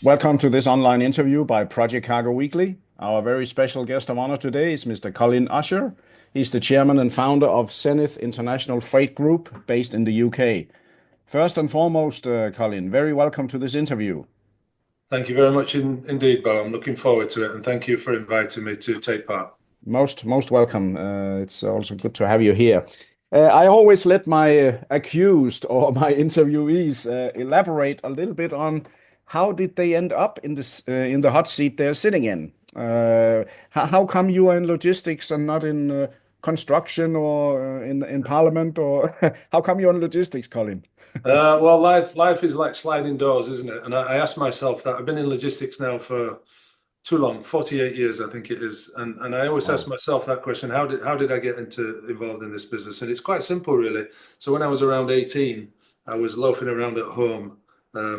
Welcome to this online interview by Project Cargo Weekly. Our very special guest of honor today is Mr. Colin Usher. He's the chairman and founder of Zenith International Freight Group based in the UK. First and foremost, Colin, very welcome to this interview. Thank you very much indeed, Bo. I'm looking forward to it, and thank you for inviting me to take part. Most welcome. It's also good to have you here. I always let my accused or my interviewees elaborate a little bit on how did they end up in the hot seat they're sitting in. How come you are in logistics and not in construction or in parliament, or how come you're in logistics, Colin? Well, life is like sliding doors, isn't it? And I asked myself that. I've been in logistics now for too long, 48 years, I think it is. And I always ask Wow. myself that question, how did I get involved in this business? And it's quite simple, really. So when I was around 18, I was loafing around at home,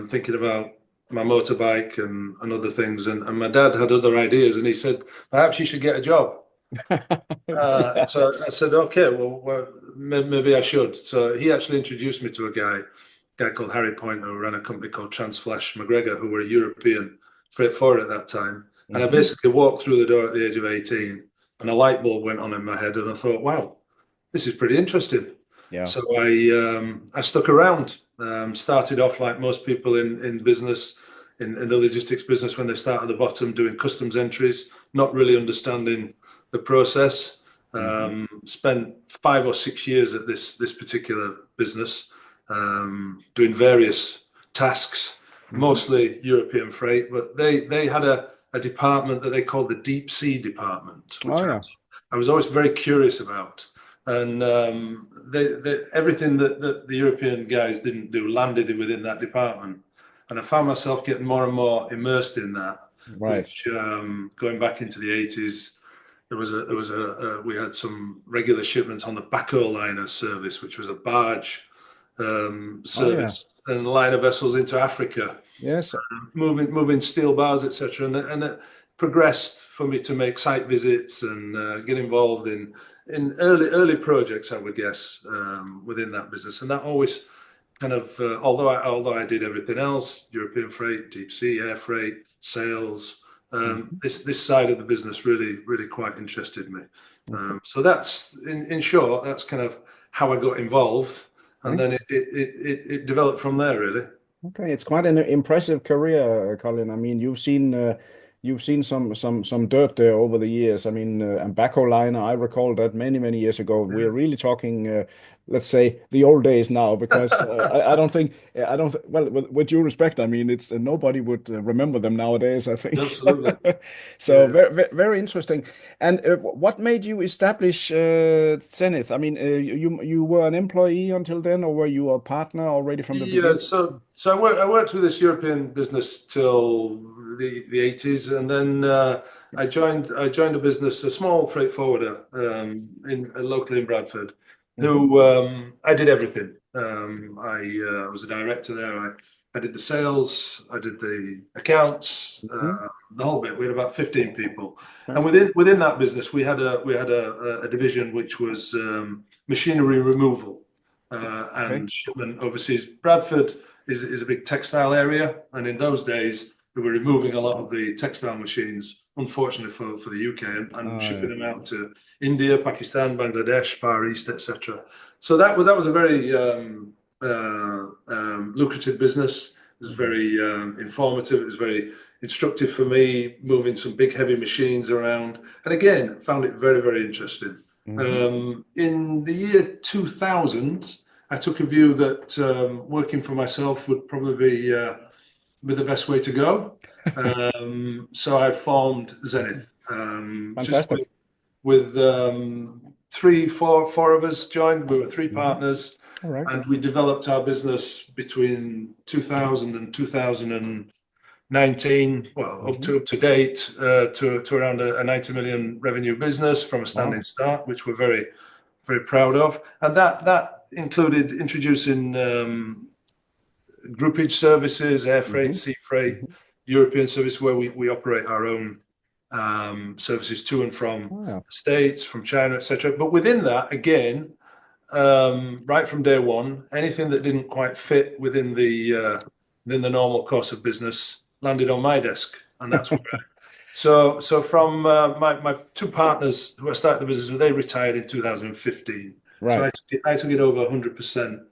thinking about my motorbike and other things. And my dad had other ideas, and he said, perhaps you should get a job. So I said, okay, well, maybe I should. So he actually introduced me to a guy called Harry Poynter, who ran a company called Transflash McGregor, who were a European freight forwarder at that time. And I Mhm. basically walked through the door at the age of 18, and a light bulb went on in my head, and I thought, wow, this is pretty interesting. Yeah. So I stuck around. Started off like most people in business, in the logistics business, when they start at the bottom, doing customs entries, not really understanding the process. Mhm. Spent 5 or 6 years at this particular business, doing various tasks, Mhm. mostly European freight, but they had a department that they called the deep sea department, Oh which yeah. I was always very curious about. And everything that the European guys didn't do landed within that department. And I found myself getting more and more immersed in that, Right. which going back into the 80s, we had some regular shipments on the backhaul liner service, which was a barge Oh yeah. service and liner vessels into Africa, Yes. moving steel bars, etc. And it progressed for me to make site visits and get involved in early projects, I would guess, within that business. And that always kind of, although I did everything else, European freight, deep sea, air freight, sales, Mhm. this side of the business really quite interested me. Okay. So that's in short, that's kind of how I got involved, and Thank then you. it developed from there, really. Okay, it's quite an impressive career, Colin. I mean, you've seen some dirt there over the years. I mean, and backhoe liner, I recall that many years ago. We're really talking, let's say, the old days now, because I don't think I don't well, with due respect, I mean, it's nobody would remember them nowadays, I think. Absolutely. So Yeah. very interesting. And what made you establish Zenith? I mean, you were an employee until then, or were you a partner already from the Yeah, beginning? so I worked with this European business till the 80s, and then I joined a business, a small freight forwarder, in locally in Bradford, Hmm. who I did everything. I was a director there. I did the sales, I did the accounts, Hmm. the whole bit. We had about 15 people, and Okay. within that business, we had a division which was machinery removal Okay. and shipment overseas. Bradford is a big textile area, and in those days, we were removing a lot of the textile machines, unfortunately for the UK, and Yeah. shipping them out to India, Pakistan, Bangladesh, Far East, etc. So that was a very lucrative business. It was Mhm. very informative. It was very instructive for me, moving some big heavy machines around, and again, found it very interesting. Hmm. In the year 2000, I took a view that working for myself would probably be the best way to go. So I formed Zenith, just Fantastic. with four of us joined. We were three Hmm. partners, All right. and we developed our business between 2000 and 2019, well, up Hmm. to date, to around a 90 million revenue business from a standing Wow. start, which we're very proud of. And that included introducing groupage services, air freight, Hmm. sea freight, Hmm. European service, where we operate our own services to and from Oh, yeah. the States, from China, etc. But within that, again, right from day one, anything that didn't quite fit within the normal course of business, landed on my desk, and that's where. So from my two partners who I started the business with, they retired in 2015. So Right. I took it over 100%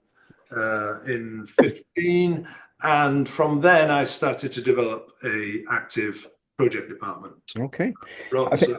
in 15, and from then I started to develop a active project department. Okay. I Brought, think,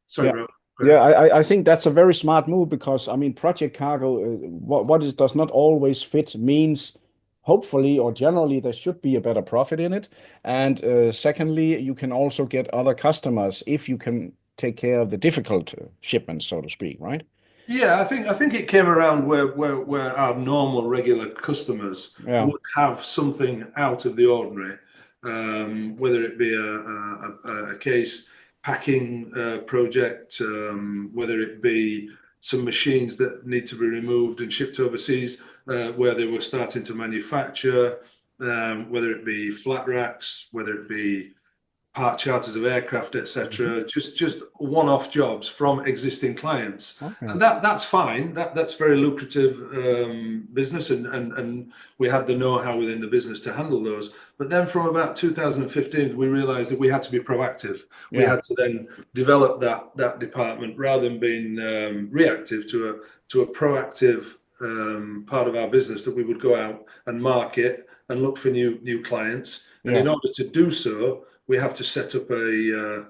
sorry, yeah. Rob. Go Yeah, ahead. I think that's a very smart move because I mean, project cargo, what is does not always fit means hopefully or generally there should be a better profit in it. And secondly, you can also get other customers if you can take care of the difficult shipments, so to speak, right? Yeah, I think it came around where our normal regular customers Yeah. would have something out of the ordinary, whether it be a case packing project, whether it be some machines that need to be removed and shipped overseas, where they were starting to manufacture, whether it be flat racks, whether it be part charters of aircraft, Mhm. etc. Just one-off jobs from existing clients, Okay. and that's fine. That's very lucrative business, and we had the know-how within the business to handle those. But then from about 2015, we realised that we had to be proactive. We Yeah. had to then develop that department rather than being reactive to a proactive part of our business that we would go out and market and look for new clients. And in Yeah. order to do so, we have to set up a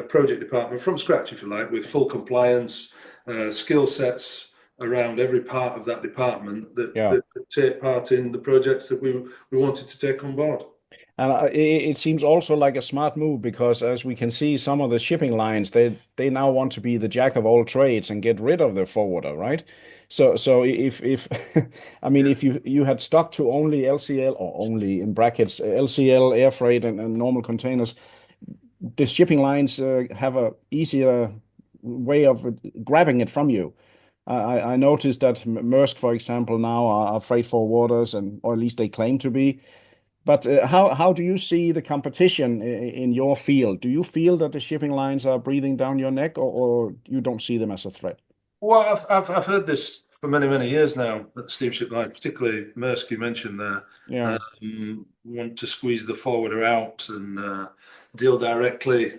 project department from scratch, if you like, with full compliance, skill sets around every part of that department Yeah. that could take part in the projects that we wanted to take on board. And it seems also like a smart move because, as we can see, some of the shipping lines they now want to be the jack of all trades and get rid of the forwarder, right? So if I mean Yeah. if you had stuck to only LCL or only in brackets LCL air freight and normal containers, the shipping lines have a easier way of grabbing it from you. I noticed that Maersk, for example, now are freight forwarders, and or at least they claim to be. But how do you see the competition in your field? Do you feel that the shipping lines are breathing down your neck, or you don't see them as a threat? Well, I've heard this for many years now. That steamship line, particularly Maersk, you mentioned there, Yeah. want to squeeze the forwarder out and deal directly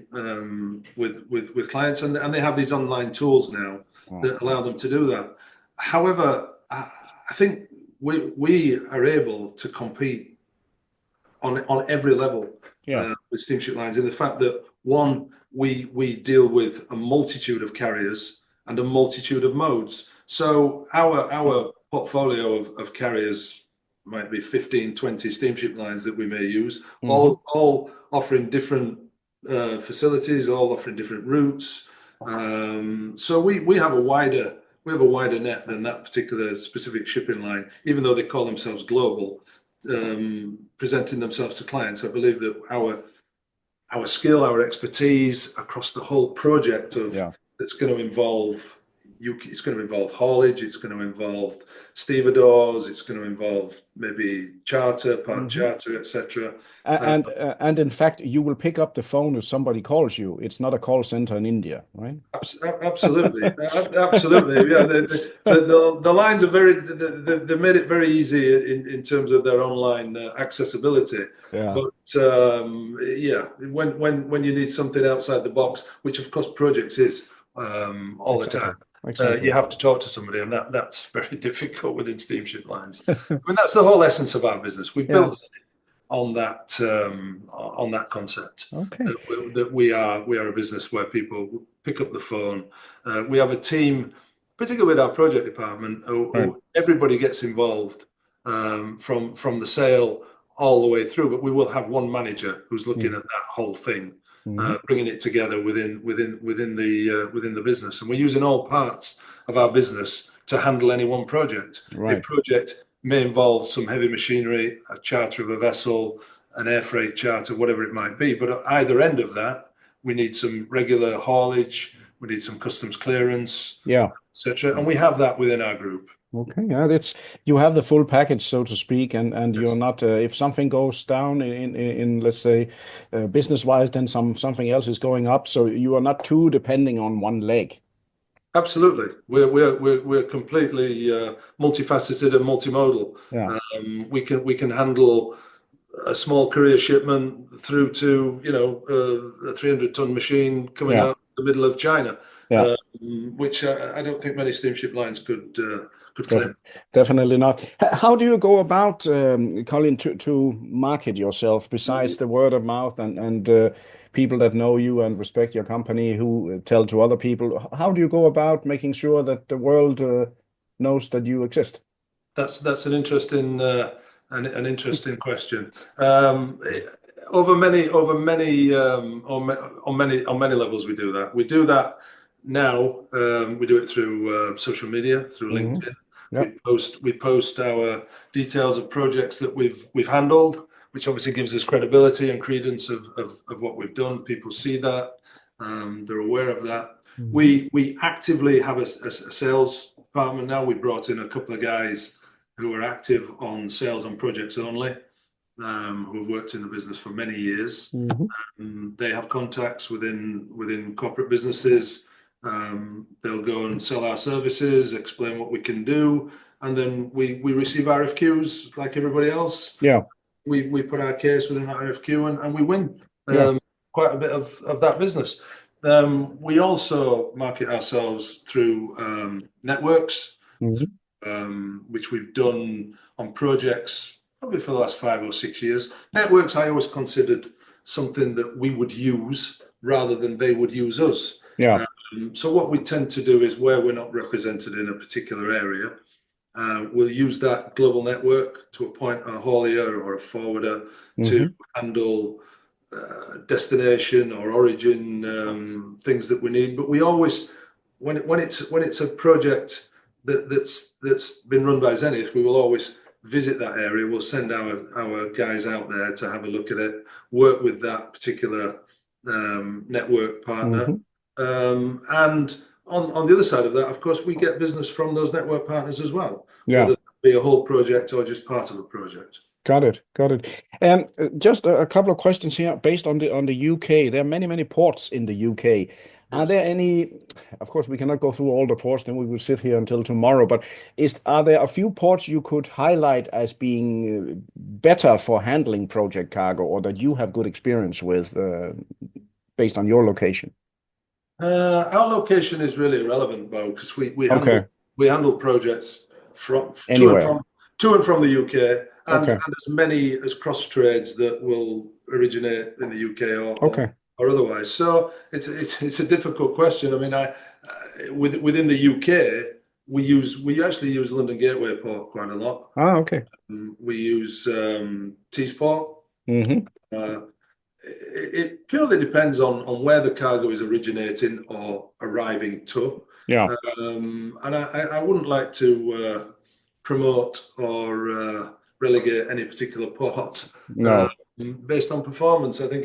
with clients, and they have these online tools now Oh, that allow them to do that. However, I think we are able to compete on every level yeah. with steamship lines in the fact that one, we deal with a multitude of carriers and a multitude of modes. So our portfolio of carriers might be 15, 20 steamship lines that we may use, Hmm. all offering different facilities, all offering different routes. So we have a wider net than that particular specific shipping line, even though they call themselves global, presenting themselves to clients. I believe that our skill, our expertise across the whole project of Yeah. that's going to involve it's going to involve haulage, it's going to involve stevedores, it's going to involve maybe charter, part Hmm. charter, etc. Uh, And in fact, you will pick up the phone if somebody calls you. It's not a call center in India, right? Absolutely, absolutely. Yeah, the lines are they made it very easy in terms of their online accessibility. Yeah. But yeah, when you need something outside the box, which of course projects is all the time, Exactly. Exactly. you have to talk to somebody, and that's very difficult within steamship lines. I mean, that's the whole essence of our business. We Yeah. built on that concept Okay. that we are a business where people pick up the phone. We have a team, particularly with our project department, Right. who everybody gets involved from the sale all the way through. But we will have one manager who's looking at that whole thing, Mm-hmm. bringing it together within the business, and we're using all parts of our business to handle any one project. A Right. project may involve some heavy machinery, a charter of a vessel, an air freight charter, whatever it might be. But at either end of that, we need some regular haulage, we need some customs clearance, Yeah. etc. And we have that within our group. Okay, yeah, it's you have the full package, so to speak, and you're Yes, not if something goes down in let's say business-wise, then something else is going up, so you are not too depending on one leg. absolutely. We're completely multifaceted and multimodal. Yeah. We can handle a small courier shipment through to, a 300-ton machine coming Yeah. out the middle of China, Yeah. which I don't think many steamship lines could Def claim. Definitely not. How do you go about, Colin, to market yourself besides the word of mouth and people that know you and respect your company who tell to other people? How do you go about making sure that the world knows that you exist? That's an interesting an interesting question. Um, over many on many levels we do that. We do that now. We do it through social media, through Hmm. LinkedIn. Yeah. We post our details of projects that we've handled, which obviously gives us credibility and credence of what we've done. People see that, they're aware of that. Hmm. We actively have a sales department now. We brought in a couple of guys who are active on sales on projects only, who have worked in the business for many years. Hmm. They have contacts within corporate businesses. They'll go and sell our services, explain what we can do, and then we receive RFQs like everybody else. Yeah. We put our case within that RFQ and we win Yeah. quite a bit of that business. We also market ourselves through networks, Hmm. which we've done on projects probably for the last 5 or 6 years. Networks I always considered something that we would use rather than they would use us. Yeah. So what we tend to do is where we're not represented in a particular area, we'll use that global network to appoint a haulier or a forwarder to Hmm. handle destination or origin things that we need. But we always, when it's a project that's been run by Zenith, we will always visit that area. We'll send our guys out there to have a look at it, work with that particular network partner, Hmm. and on the other side of that, of course, we get business from those network partners as well, Yeah. whether it be a whole project or just part of a project. Got it. Got it. Just a couple of questions here based on the UK. There are many ports in the UK. Are Yes. there any, of course, we cannot go through all the ports, then we will sit here until tomorrow, but are there a few ports you could highlight as being better for handling project cargo or that you have good experience with based on your location? Our location is really irrelevant, Bo, because Okay. we handle projects from Anywhere. to and from the UK, and Okay. as many as cross trades that will originate in the UK Okay. or otherwise. So it's a difficult question. I mean, within the UK, we actually use London Gateway Port quite a lot. Okay. We use Teesport. Hmm. Uh, it purely depends on where the cargo is originating or arriving to. Yeah. And I wouldn't like to promote or relegate any particular port uh, No. based on performance. I think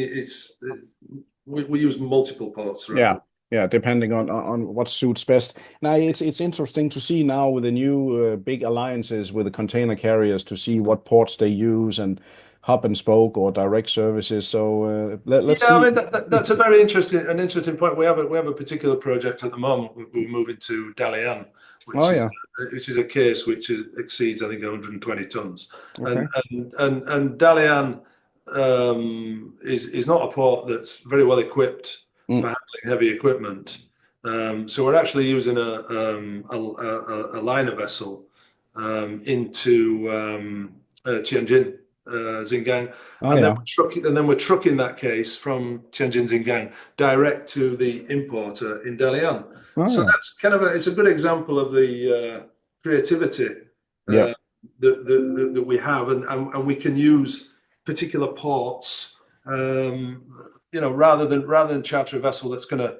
we use multiple ports Yeah, throughout. yeah, depending on what suits best. Now it's interesting to see now with the new big alliances with the container carriers to see what ports they use and hub and spoke or direct services. So Yeah, let's I see. mean that's a very interesting point. We have a particular project at the moment. We're moving to Dalian, Oh which is yeah, a case which exceeds I think 120 tons, and okay. and Dalian is not a port that's very well equipped for Mm, handling heavy equipment. So we're actually using a liner vessel into Tianjin, Xinjiang, oh and yeah, then we're trucking that case from Tianjin Xinjiang direct to the importer in Dalian. oh So yeah, that's kind of it's a good example of the creativity yeah, uh, that we have, and we can use particular ports, rather than charter a vessel that's going to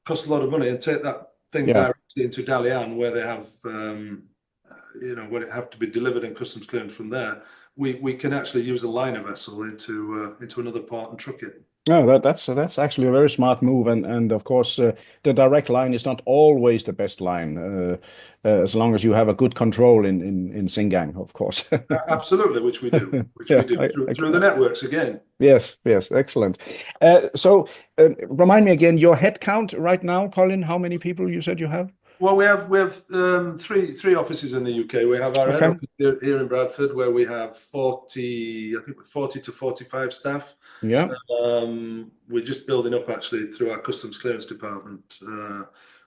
cost a lot of money and take that thing yeah. directly into Dalian where they have where it have to be delivered and customs cleared from there. We can actually use a liner vessel into another port and truck it. No, that's actually a very smart move, and of course the direct line is not always the best line, as long as you have a good control in Xinjiang, of course. Absolutely, which we Yeah, do through the networks again. yes, yes, excellent. So remind me again, your head count right now, Colin, how many people you said you have? Well, we have three offices in the UK. We have our head Okay. office here in Bradford, where we have 40, I think 40 to 45 staff. Yeah. We're just building up actually through our customs clearance department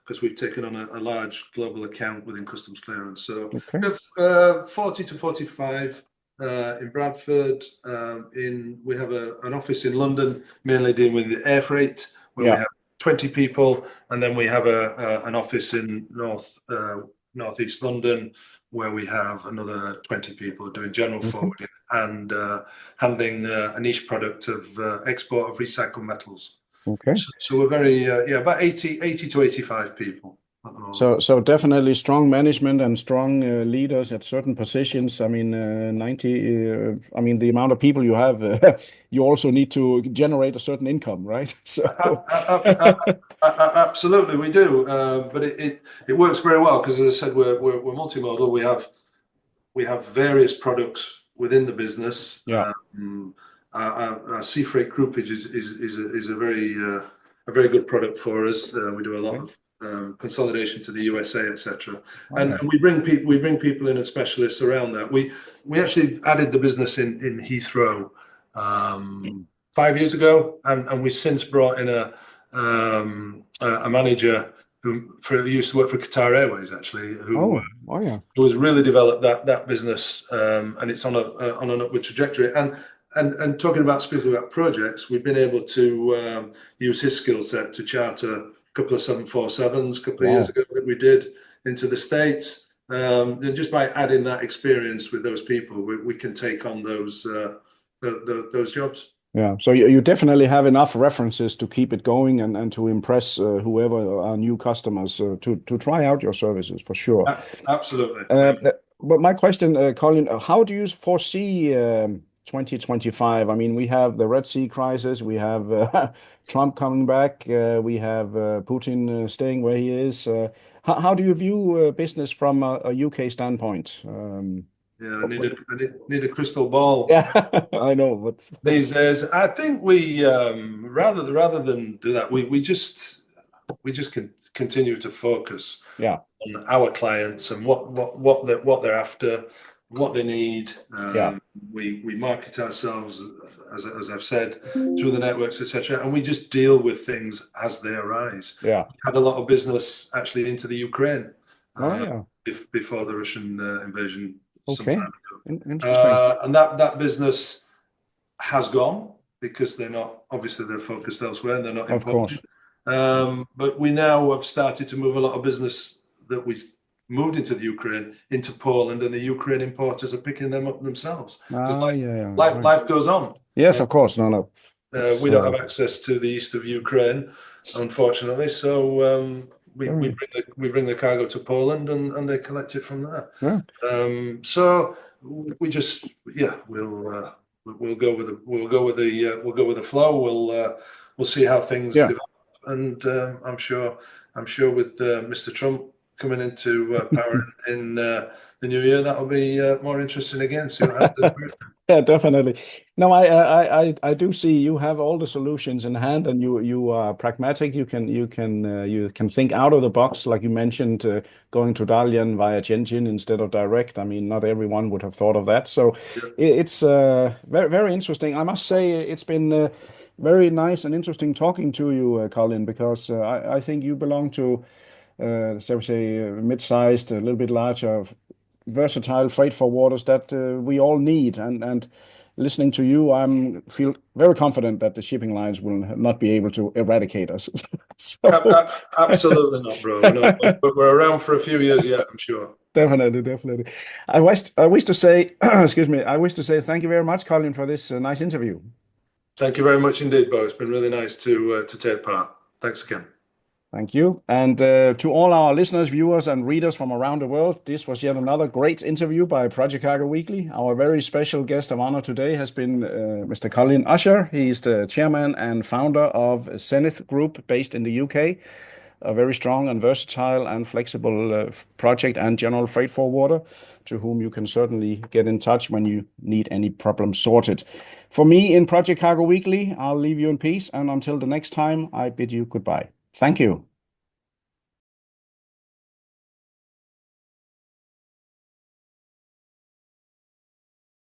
because we've taken on a large global account within customs clearance. So Okay. we have 40 to 45 in Bradford. We have an office in London, mainly dealing with the air freight, where we Yeah. have 20 people, and then we have an office in northeast London, where we have another 20 people doing general Okay. forwarding and handling a niche product of export of recycled metals. Okay. So we're very about 80 to 85 people at the moment. So definitely strong management and strong leaders at certain positions. I mean, 90, I mean, the amount of people you have, you also need to generate a certain income, right? So, Absolutely, we do, but it works very well because, as I said, we're multimodal. We have various products within the business. yeah. Our sea freight groupage is a very good product for us. We do a lot Okay. of consolidation to the USA, etc. Oh, And yeah. we bring people in as specialists around that. We actually added the business in Heathrow 5 years ago, and we since brought in a manager who used to work for Qatar Airways, actually, who Oh, yeah. has really developed that business, and it's on an upward trajectory. And talking about specifically about projects, we've been able to use his skill set to charter a couple of 747s a couple of years Wow. ago that we did into the States. And just by adding that experience with those people, we can take on those jobs. Yeah. So you definitely have enough references to keep it going and to impress whoever are new customers to try out your services for sure. Absolutely. But my question, Colin, how do you foresee 2025? I mean, we have the Red Sea crisis, we have Trump coming back, we have Putin staying where he is. How do you view business from a UK standpoint? Yeah, I need a crystal ball. Yeah, I know, but These days, I think we rather than do that, we just can continue to focus yeah, on our clients and what they're after, what they need. yeah, We market ourselves, as I've said, through the networks, etc., and we just deal with things as they arise. yeah. We had a lot of business actually into the Ukraine Oh, uh, yeah. before the Russian invasion some Okay. time ago, Interesting. and that business has gone because they're focused elsewhere and they're not Of importing. course. But we now have started to move a lot of business that we moved into the Ukraine into Poland, and the Ukraine importers are picking them up themselves because Ah, yeah, yeah. Right. life goes on. Yes, of course. No, no. It's We don't have access to the east of Ukraine, unfortunately. So very, we bring the cargo to Poland, and they collect it from there. yeah, So we just we'll go with the flow. We'll see how things yeah. develop, and I'm sure with Mr. Trump coming into power in the new year, that'll be more interesting again. See what happens. Yeah, definitely. No, I do see you have all the solutions in hand, and you are pragmatic. You can think out of the box, like you mentioned, going to Dalian via Tianjin instead of direct. I mean, not everyone would have thought of that. So it's very very interesting. I must say it's been very nice and interesting talking to you, Colin, because I think you belong to shall we say, mid-sized, a little bit larger, versatile freight forwarders that we all need. And listening to you, I feel very confident that the shipping lines will not be able to eradicate us. So Absolutely not, bro. No, but we're around for a few years yet, I'm sure. definitely, definitely. I wish to say, excuse me, I wish to say thank you very much, Colin, for this nice interview. Thank you very much indeed, Bo. It's been really nice to take part. Thanks again. Thank you. And to all our listeners, viewers, and readers from around the world, this was yet another great interview by Project Cargo Weekly. Our very special guest of honor today has been Mr. Colin Usher. He's the chairman and founder of Zenith Group based in the UK, a very strong and versatile and flexible project and general freight forwarder to whom you can certainly get in touch when you need any problem sorted. For me in Project Cargo Weekly, I'll leave you in peace. And until the next time, I bid you goodbye. Thank you.